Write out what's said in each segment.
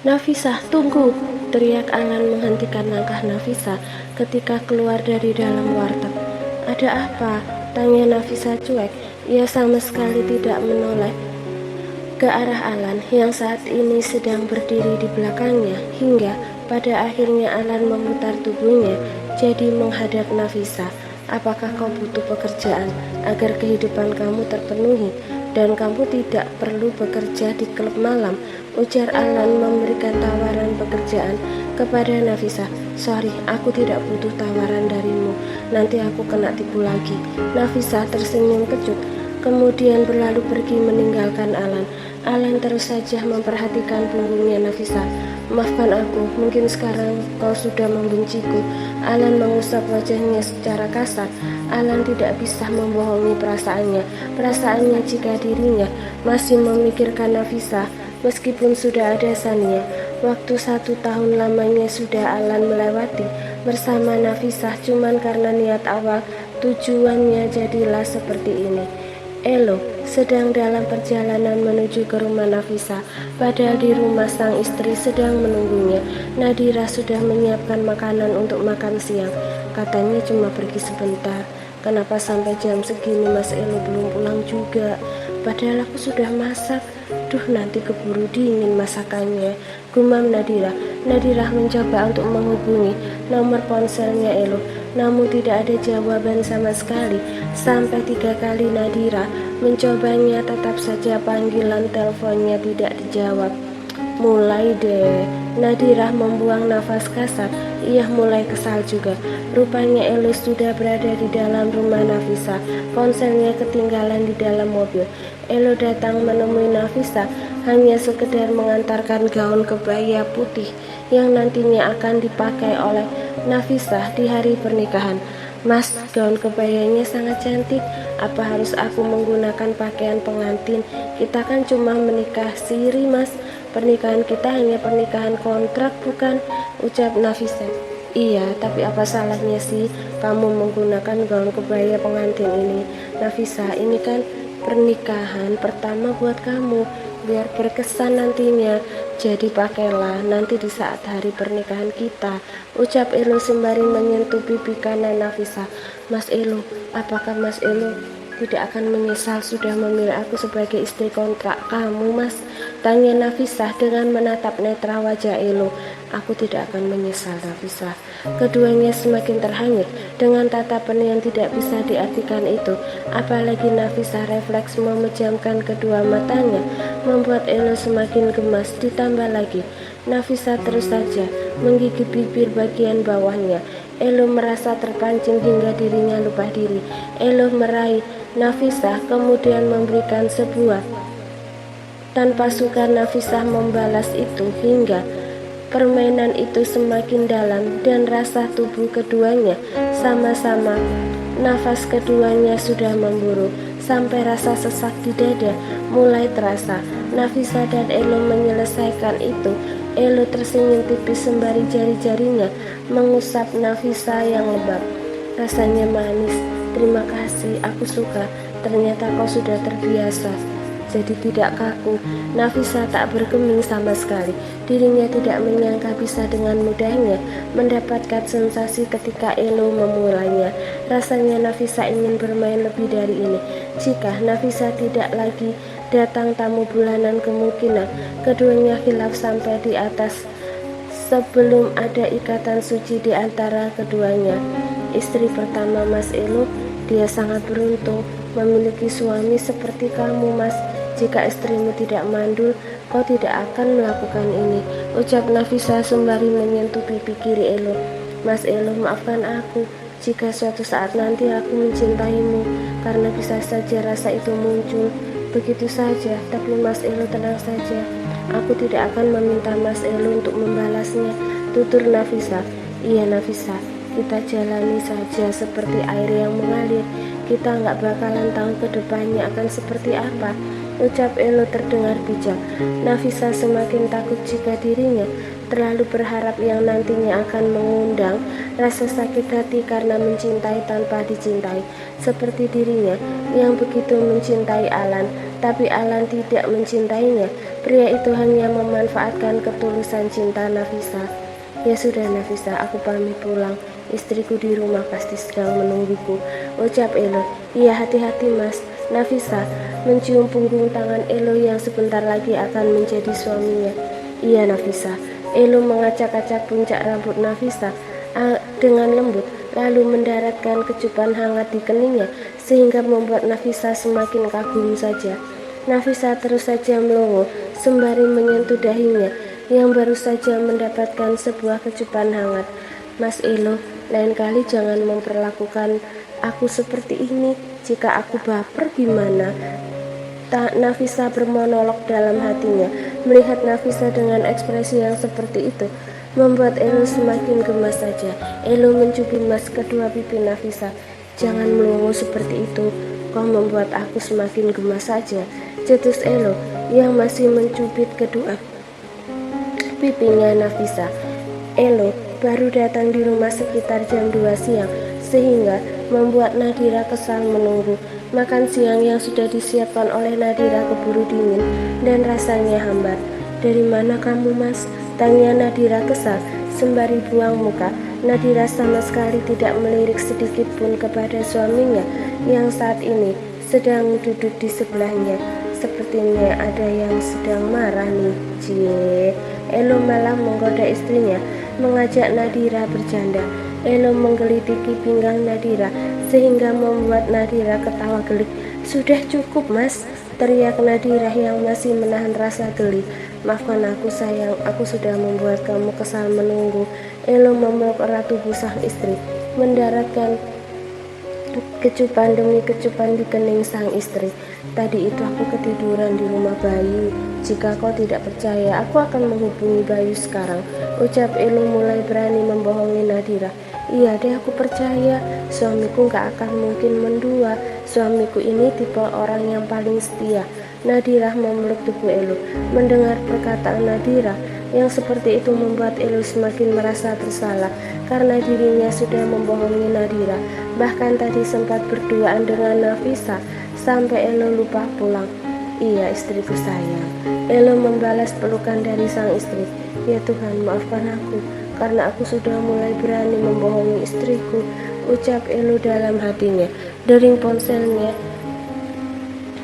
"Nafisah, tunggu!" teriak Alan menghentikan langkah Nafisah ketika keluar dari dalam warteg. "Ada apa?" tanya Nafisah cuek. Ia sama sekali tidak menoleh ke arah Alan yang saat ini sedang berdiri di belakangnya, hingga pada akhirnya Alan memutar tubuhnya jadi menghadap Nafisah. "Apakah kau butuh pekerjaan agar kehidupan kamu terpenuhi dan kamu tidak perlu bekerja di klub malam?" ujar Alan memberikan tawaran pekerjaan kepada Nafisah. "Sorry, aku tidak butuh tawaran darimu. Nanti aku kena tipu lagi." Nafisah tersenyum kecut, kemudian berlalu pergi meninggalkan Alan. Alan terus saja memperhatikan punggungnya Nafisah. "Maafkan aku, mungkin sekarang kau sudah membenciku." Alan mengusap wajahnya secara kasar. Alan tidak bisa membohongi perasaannya jika dirinya masih memikirkan Nafisah. Meskipun sudah ada Sania, waktu 1 tahun lamanya sudah Alan melewati bersama Nafisah cuman karena niat awal tujuannya jadilah seperti ini. Elo sedang dalam perjalanan menuju ke rumah Nafisah, padahal di rumah sang istri sedang menunggunya. Nadira sudah menyiapkan makanan untuk makan siang. Katanya cuma pergi sebentar. "Kenapa sampai jam segini Mas Elo belum pulang juga? Padahal aku sudah masak. Duh, nanti keburu dingin masakannya," gumam Nadira. Nadira mencoba untuk menghubungi nomor ponselnya Elo, namun tidak ada jawaban sama sekali. Sampai 3 kali Nadira mencobanya, tetap saja panggilan teleponnya tidak dijawab. "Mulai deh." Nadira membuang nafas kasar. Ia mulai kesal juga. Rupanya Elo sudah berada di dalam rumah Nafisah. Ponselnya ketinggalan di dalam mobil. Elo datang menemui Nafisah hanya sekedar mengantarkan gaun kebaya putih yang nantinya akan dipakai oleh Nafisah di hari pernikahan. "Mas, gaun kebayanya sangat cantik. Apa harus aku menggunakan pakaian pengantin? Kita kan cuma menikah siri, Mas. Pernikahan kita hanya pernikahan kontrak, bukan?" ucap Nafisah. "Iya, tapi apa salahnya sih kamu menggunakan gaun kebaya pengantin ini, Nafisah? Ini kan pernikahan pertama buat kamu, biar berkesan nantinya. Jadi pakailah nanti di saat hari pernikahan kita," ucap Elo sembari menyentuh pipi kanan Nafisah. "Mas Elo, apakah Mas Elo tidak akan menyesal sudah memilih aku sebagai istri kontrak kamu, Mas?" tanya Nafisah dengan menatap netra wajah Elo. "Aku tidak akan menyesal, Nafisah." Keduanya semakin terhanyut dengan tatapan yang tidak bisa diartikan itu. Apalagi Nafisah refleks memejamkan kedua matanya membuat Elo semakin gemas. Ditambah lagi Nafisah terus saja menggigit bibir bagian bawahnya. Elo merasa terpancing hingga dirinya lupa diri. Elo meraih Nafisah kemudian memberikan sebuah. Tanpa suka Nafisah membalas itu hingga permainan itu semakin dalam dan rasa tubuh keduanya sama-sama. Nafas keduanya sudah memburu sampai rasa sesak di dada mulai terasa. Nafisah dan Elo menyelesaikan itu. Elo tersenyum tipis sembari jari-jarinya mengusap Nafisah yang lembab. "Rasanya manis. Terima kasih, aku suka. Ternyata kau sudah terbiasa jadi tidak kaku." Nafisah tak bergeming sama sekali. Dirinya tidak menyangka bisa dengan mudahnya mendapatkan sensasi ketika Elo memulainya. Rasanya Nafisah ingin bermain lebih dari ini. Jika Nafisah tidak lagi datang tamu bulanan, kemungkinan keduanya khilaf sampai di atas sebelum ada ikatan suci di antara keduanya. "Istri pertama Mas Elo, dia sangat beruntung memiliki suami seperti kamu, Mas. Jika istrimu tidak mandul, kau tidak akan melakukan ini," ucap Nafisah sembari menyentuh pipi kiri Elo. "Mas Elo, maafkan aku jika suatu saat nanti aku mencintaimu, karena bisa saja rasa itu muncul begitu saja. Tapi Mas Elo, tenang saja. Aku tidak akan meminta Mas Elo untuk membalasnya," tutur Nafisah. "Iya Nafisah, kita jalani saja seperti air yang mengalir. Kita nggak bakalan tahu ke depannya akan seperti apa," ucap Elo terdengar bijak. Nafisah semakin takut jika dirinya terlalu berharap yang nantinya akan mengundang rasa sakit hati karena mencintai tanpa dicintai, seperti dirinya yang begitu mencintai Alan, tapi Alan tidak mencintainya. Pria itu hanya memanfaatkan ketulusan cinta Nafisa. Ya sudah Nafisa, aku pamit pulang. Istriku di rumah pasti sedang menungguku, ucap Elo. Iya, hati-hati mas. Nafisa mencium punggung tangan Elo yang sebentar lagi akan menjadi suaminya. Iya Nafisa. Elo mengacak-acak puncak rambut Nafisa dengan lembut, lalu mendaratkan kecupan hangat di keningnya, sehingga membuat Nafisa semakin kagum saja. Nafisa terus saja melongo sembari menyentuh dahinya yang baru saja mendapatkan sebuah kecupan hangat. Mas Elo, lain kali jangan memperlakukan aku seperti ini. Jika aku baper gimana? Nafisa bermonolog dalam hatinya. Melihat Nafisa dengan ekspresi yang seperti itu membuat Elo semakin gemas saja. Elo mencubit emas kedua pipi Nafisa. Jangan melongo seperti itu, kau membuat aku semakin gemas saja, cetus Elo yang masih mencubit kedua pipinya Nafisa. Elo baru datang di rumah sekitar jam 2 siang, sehingga membuat Nadira kesal menunggu. Makan siang yang sudah disiapkan oleh Nadira keburu dingin dan rasanya hambar. Dari mana kamu mas? Tanya Nadira kesal sembari buang muka. Nadira sama sekali tidak melirik sedikit pun kepada suaminya yang saat ini sedang duduk di sebelahnya. Sepertinya ada yang sedang marah nih. Cie. Elo malah menggoda istrinya, mengajak Nadira bercanda. Elo menggelitiki pinggang Nadira sehingga membuat Nadira ketawa geli. Sudah cukup mas, teriak Nadira yang masih menahan rasa geli. Maafkan aku sayang, aku sudah membuat kamu kesal menunggu. Elo memeluk erat tubuh sang istri, mendaratkan kecupan demi kecupan di kening sang istri. Tadi itu aku ketiduran di rumah Bayu. Jika kau tidak percaya, aku akan menghubungi Bayu sekarang, ucap Elo mulai berani membohongi Nadira. Iya deh, aku percaya. Suamiku gak akan mungkin mendua. Suamiku ini tipe orang yang paling setia. Nadira memeluk tubuh Elo. Mendengar perkataan Nadira yang seperti itu membuat Elo semakin merasa bersalah karena dirinya sudah membohongi Nadira. Bahkan tadi sempat berduaan dengan Nafisa sampai Elo lupa pulang. Iya istriku sayang. Elo membalas pelukan dari sang istri. Ya Tuhan, maafkan aku karena aku sudah mulai berani membohongi istriku, ucap Elo dalam hatinya. Dering ponselnya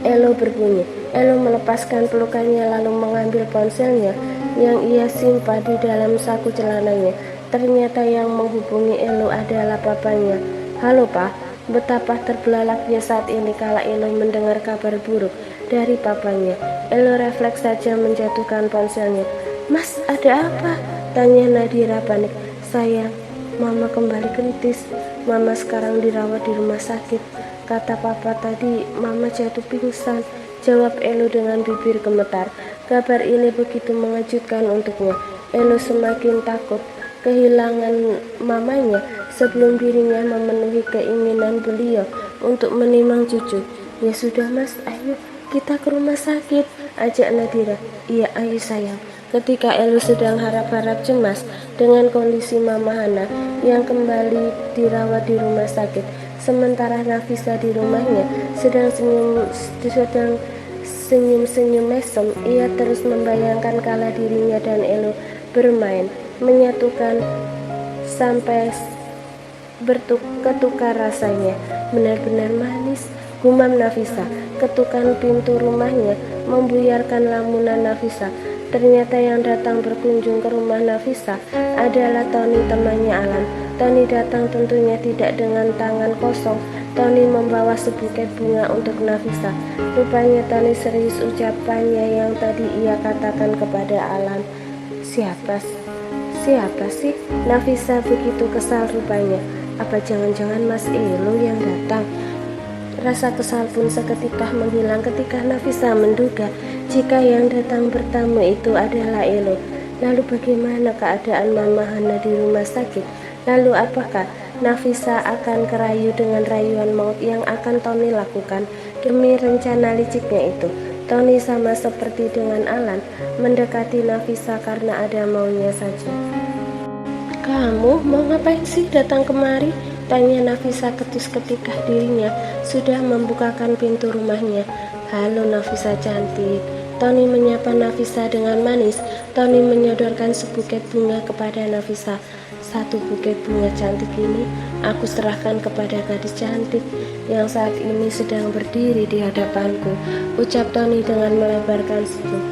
Elo berbunyi. Elo melepaskan pelukannya lalu mengambil ponselnya yang ia simpan di dalam saku celananya. Ternyata yang menghubungi Elo adalah papanya. Halo Pak. Betapa terbelalaknya saat ini kala Elo mendengar kabar buruk dari papanya. Elo refleks saja menjatuhkan ponselnya. Mas, ada apa? Tanya Nadira panik. Sayang, Mama kembali kritis. Mama sekarang dirawat di rumah sakit. Kata papa tadi Mama jatuh pingsan, jawab Elo dengan bibir gemetar. Kabar ini begitu mengejutkan untuknya. Elo semakin takut kehilangan mamanya sebelum dirinya memenuhi keinginan beliau untuk menimang cucu. Ya sudah mas, ayo kita ke rumah sakit, ajak Nadira. Iya ayo sayang. Ketika Elo sedang harap-harap cemas dengan kondisi Mama Hana yang kembali dirawat di rumah sakit, sementara Nafisa di rumahnya sedang senyum-senyum mesem, ia terus membayangkan kala dirinya dan Elo bermain, menyatukan sampai bertukar rasanya. Benar-benar manis, gumam Nafisa. Ketukan pintu rumahnya membuyarkan lamunan Nafisa. Ternyata yang datang berkunjung ke rumah Nafisa adalah Tony, temannya Alan. Tony datang tentunya tidak dengan tangan kosong. Tony membawa sebuket bunga untuk Nafisa. Rupanya Tony serius ucapannya yang tadi ia katakan kepada Alan. Siapa sih? Nafisa begitu kesal rupanya. Apa jangan-jangan Mas Elo yang datang? Rasa kesal pun seketika menghilang ketika Nafisa menduga jika yang datang bertamu itu adalah Elo. Lalu bagaimana keadaan Mama Hana di rumah sakit? Lalu apakah Nafisa akan kerayu dengan rayuan maut yang akan Tony lakukan demi rencana liciknya itu? Tony sama seperti dengan Alan mendekati Nafisa karena ada maunya saja. Kamu mau ngapain sih datang kemari? Tanya Nafisa ketus ketika dirinya sudah membukakan pintu rumahnya. Halo Nafisa cantik. Tony menyapa Nafisa dengan manis. Tony menyodorkan sebuket bunga kepada Nafisa. Satu buket bunga cantik ini aku serahkan kepada gadis cantik yang saat ini sedang berdiri di hadapanku, ucap Tony dengan melebarkan senyum.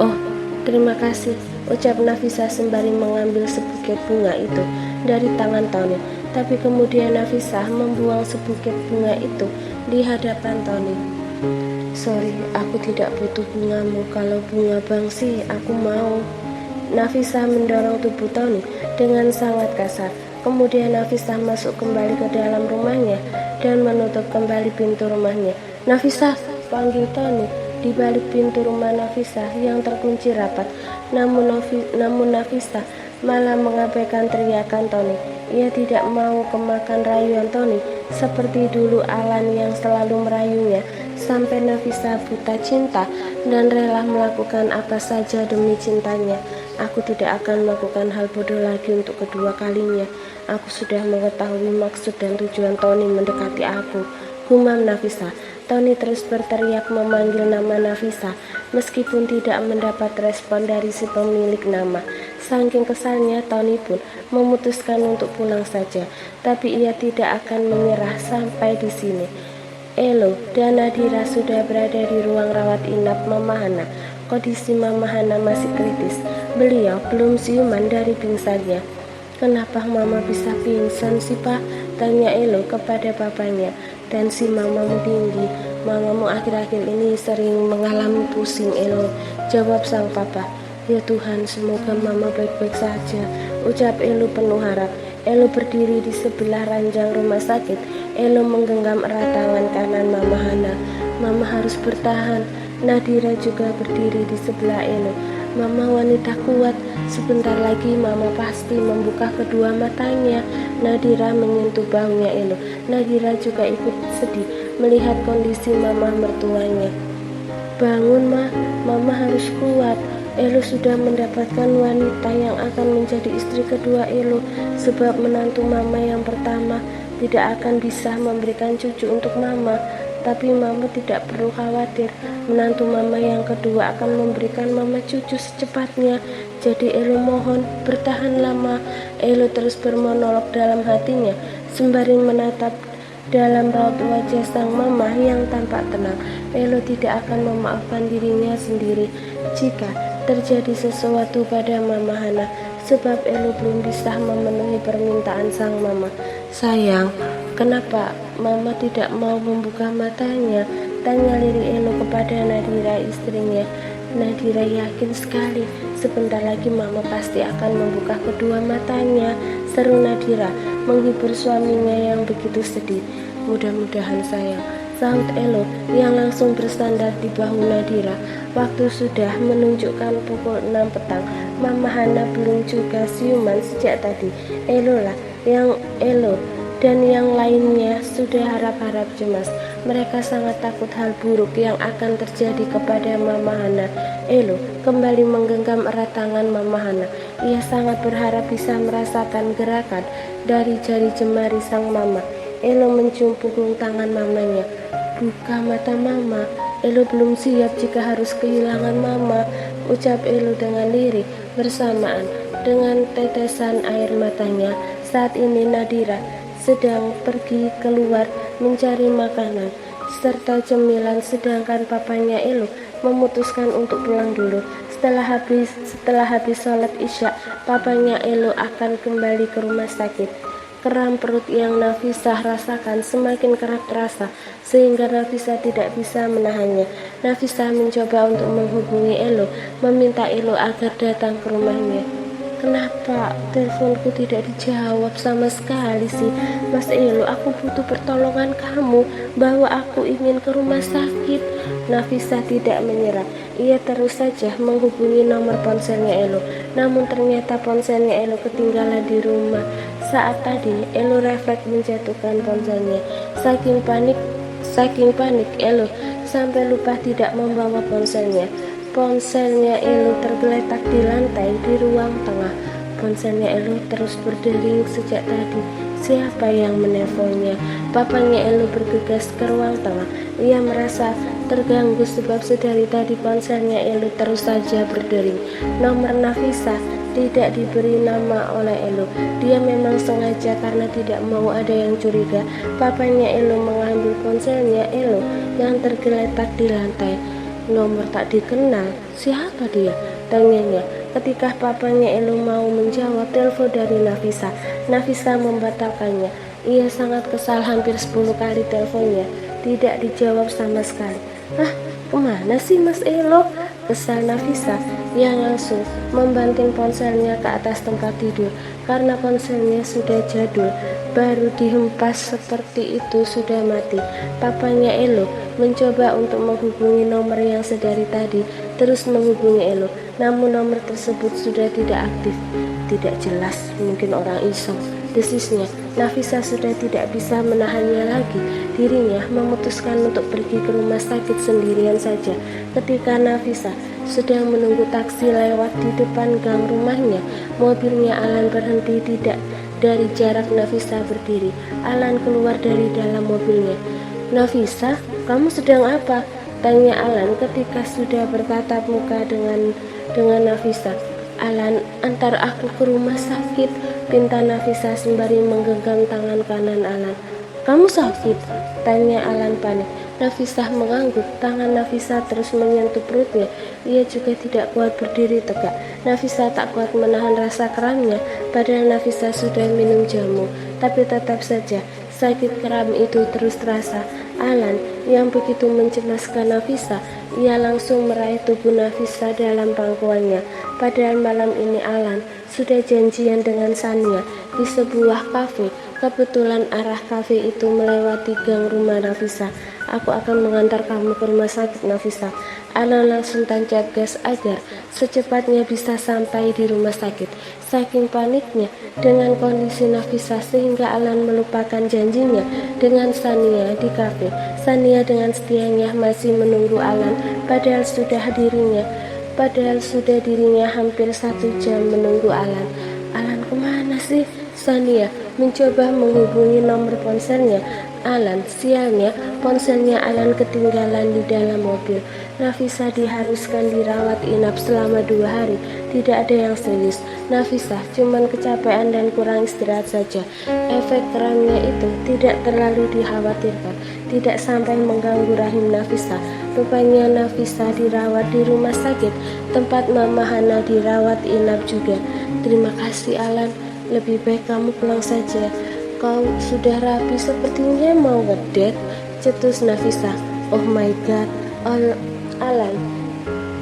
Oh, terima kasih, ucap Nafisa sembari mengambil sebuket bunga itu dari tangan Tony. Tapi kemudian Nafisa membuang sebuket bunga itu di hadapan Tony. Sorry, aku tidak butuh bungamu. Kalau bunga bangsi, aku mau. Nafisa mendorong tubuh Tony dengan sangat kasar. Kemudian Nafisa masuk kembali ke dalam rumahnya dan menutup kembali pintu rumahnya. Nafisa, panggil Tony di balik pintu rumah Nafisa yang terkunci rapat. Namun Nafisa malah mengabaikan teriakan Tony. Ia tidak mau kemakan rayuan Tony seperti dulu Alan yang selalu merayunya sampai Nafisa buta cinta dan rela melakukan apa saja demi cintanya. Aku tidak akan melakukan hal bodoh lagi untuk kedua kalinya. Aku sudah mengetahui maksud dan tujuan Tony mendekati aku, gumam Nafisa. Tony terus berteriak memanggil nama Nafisa, meskipun tidak mendapat respon dari si pemilik nama. Saking kesalnya, Tony pun memutuskan untuk pulang saja, tapi ia tidak akan menyerah sampai di sini. Elo dan Nadira sudah berada di ruang rawat inap Mama Hana. Kondisi Mama Hana masih kritis. Beliau belum siuman dari pingsannya. Kenapa Mama bisa pingsan sih, Pak? Tanya Elo kepada papanya. Tensi Mamamu tinggi. Mamamu akhir-akhir ini sering mengalami pusing, Elo, jawab sang papa. Ya Tuhan, semoga Mama baik-baik saja, ucap Elo penuh harap. Elo berdiri di sebelah ranjang rumah sakit. Elo menggenggam erat tangan kanan Mama Hana. Mama harus bertahan. Nadira juga berdiri di sebelah Elo. Mama wanita kuat, sebentar lagi Mama pasti membuka kedua matanya. Nadira menyentuh bahunya Elo. Nadira juga ikut sedih melihat kondisi Mama mertuanya. Bangun Ma, Mama harus kuat. Elo sudah mendapatkan wanita yang akan menjadi istri kedua Elo, sebab menantu Mama yang pertama tidak akan bisa memberikan cucu untuk Mama. Tapi Mama tidak perlu khawatir, menantu Mama yang kedua akan memberikan Mama cucu secepatnya. Jadi Elo mohon, bertahan lama. Elo terus bermonolog dalam hatinya, sembari menatap dalam raut wajah sang Mama yang tampak tenang. Elo tidak akan memaafkan dirinya sendiri jika terjadi sesuatu pada Mama Hana, sebab Elo belum bisa memenuhi permintaan sang Mama. Sayang, kenapa Mama tidak mau membuka matanya? Tanya lirih Elo kepada Nadira, istrinya. Nadira yakin sekali sebentar lagi Mama pasti akan membuka kedua matanya, seru Nadira menghibur suaminya yang begitu sedih. Mudah-mudahan sayang, sahut Elo yang langsung bersandar di bahu Nadira. Waktu sudah menunjukkan pukul 6 petang. Mama Hana belum juga siuman sejak tadi. Elo dan yang lainnya sudah harap-harap cemas. Mereka sangat takut hal buruk yang akan terjadi kepada Mama Hana. Elo kembali menggenggam erat tangan Mama Hana. Ia sangat berharap bisa merasakan gerakan dari jari jemari sang Mama. Elo mencium punggung tangan mamanya. Buka mata Mama. Elo belum siap jika harus kehilangan Mama, ucap Elo dengan lirih bersamaan dengan tetesan air matanya. Saat ini Nadira sedang pergi keluar mencari makanan serta cemilan, sedangkan papanya Elo memutuskan untuk pulang dulu. Setelah habis sholat isya, papanya Elo akan kembali ke rumah sakit. Kram perut yang Nafisa rasakan semakin kerap terasa, sehingga Nafisa tidak bisa menahannya. Nafisa mencoba untuk menghubungi Elo, meminta Elo agar datang ke rumahnya. Kenapa teleponku tidak dijawab sama sekali sih, Mas Elo? Aku butuh pertolongan kamu, bahwa aku ingin ke rumah sakit. Nafisa tidak menyerah. Ia terus saja menghubungi nomor ponselnya Elo, namun ternyata ponselnya Elo ketinggalan di rumah. Saat tadi Elo refleks menjatuhkan ponselnya. Saking panik Elo sampai lupa tidak membawa ponselnya. Ponselnya Elo tergeletak di lantai di ruang tengah. Ponselnya Elo terus berdering sejak tadi. Siapa yang menelponnya? Papanya Elo bergegas ke ruang tengah. Ia merasa terganggu sebab sedari tadi ponselnya Elo terus saja berdering. Nomor Nafisa tidak diberi nama oleh Elo. Dia memang sengaja karena tidak mau ada yang curiga. Papanya Elo mengambil ponselnya Elo yang tergeletak di lantai. Nomor tak dikenal, siapa dia? Tanyanya. Ketika papanya Elo mau menjawab telepon dari Nafisa, Nafisa membatalkannya. Ia sangat kesal, hampir 10 kali teleponnya tidak dijawab sama sekali. Ah, kemana sih Mas Elo? Kesal Nafisa. Ia langsung membanting ponselnya ke atas tempat tidur karena ponselnya sudah jadul, baru dihempas seperti itu sudah mati. Papanya Elo mencoba untuk menghubungi nomor yang sedari tadi, terus menghubungi Elo, namun nomor tersebut sudah tidak aktif. Tidak jelas, mungkin orang iseng, desisnya. Nafisa sudah tidak bisa menahannya lagi. Dirinya memutuskan untuk pergi ke rumah sakit sendirian saja. Ketika Nafisa sedang menunggu taksi lewat di depan gang rumahnya, mobilnya Alan berhenti tidak dari jarak Nafisa berdiri. Alan keluar dari dalam mobilnya. Nafisa, kamu sedang apa? Tanya Alan ketika sudah bertatap muka dengan Nafisa. Alan, antar aku ke rumah sakit, pinta Nafisa sembari menggenggam tangan kanan Alan. Kamu sakit? Tanya Alan panik. Nafisa mengangguk. Tangan Nafisa terus menyentuh perutnya. Ia juga tidak kuat berdiri tegak. Nafisa tak kuat menahan rasa kramnya, padahal Nafisa sudah minum jamu. Tapi tetap saja sakit kram itu terus terasa. Alan yang begitu mencemaskan Nafisa, ia langsung meraih tubuh Nafisa dalam pangkuannya. Padahal malam ini Alan sudah janjian dengan Sania di sebuah kafe. Kebetulan arah kafe itu melewati gang rumah Nafisa. Aku akan mengantar kamu ke rumah sakit, Nafisa. Alan langsung tancap gas agar secepatnya bisa sampai di rumah sakit. Saking paniknya dengan kondisi Nafisa sehingga Alan melupakan janjinya dengan Sania di kafe. Sania dengan setianya masih menunggu Alan, padahal sudah dirinya hampir 1 jam menunggu Alan. Alan kemana sih? Sania mencoba menghubungi nomor ponselnya Alan. Sialnya, ponselnya Alan ketinggalan di dalam mobil. Nafisa diharuskan dirawat inap selama 2 hari. Tidak ada yang serius. Nafisa cuman kecapean dan kurang istirahat saja. Efek kramnya itu tidak terlalu dikhawatirkan, tidak sampai mengganggu rahim Nafisa. Rupanya Nafisa dirawat di rumah sakit tempat Mama Hana dirawat inap juga. Terima kasih Alan, lebih baik kamu pulang saja. Kau sudah rapi, sepertinya mau ngedet, cetus Nafisa. Oh my god, Alan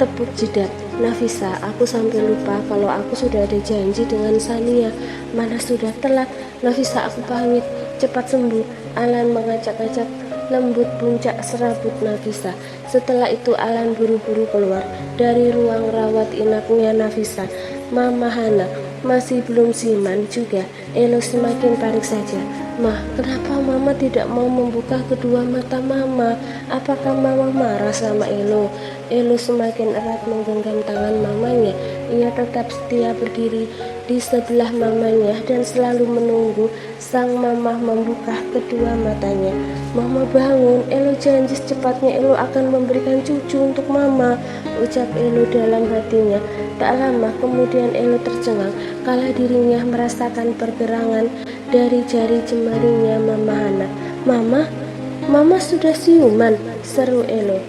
tepuk jidat. Nafisa, aku sampai lupa kalau aku sudah ada janji dengan Sania. Mana sudah telat. Nafisa, aku pamit, cepat sembuh. Alan mengacak-acak lembut puncak serabut Nafisa. Setelah itu Alan buru-buru keluar dari ruang rawat inapnya Nafisa. Mama Hana masih belum siman juga. Elo semakin panik saja. Mah, kenapa Mama tidak mau membuka kedua mata Mama? Apakah Mama marah sama Elo? Elo semakin erat menggenggam tangan mamanya. Ia tetap setia berdiri di sebelah mamanya dan selalu menunggu sang mama membuka kedua matanya. Mama bangun, Elo janji secepatnya Elo akan memberikan cucu untuk Mama, ucap Elo dalam hatinya. Tak lama kemudian Elo tercengang kala dirinya merasakan pergerangan dari jari jemarinya Mama Hana. Mama sudah siuman, seru Elo.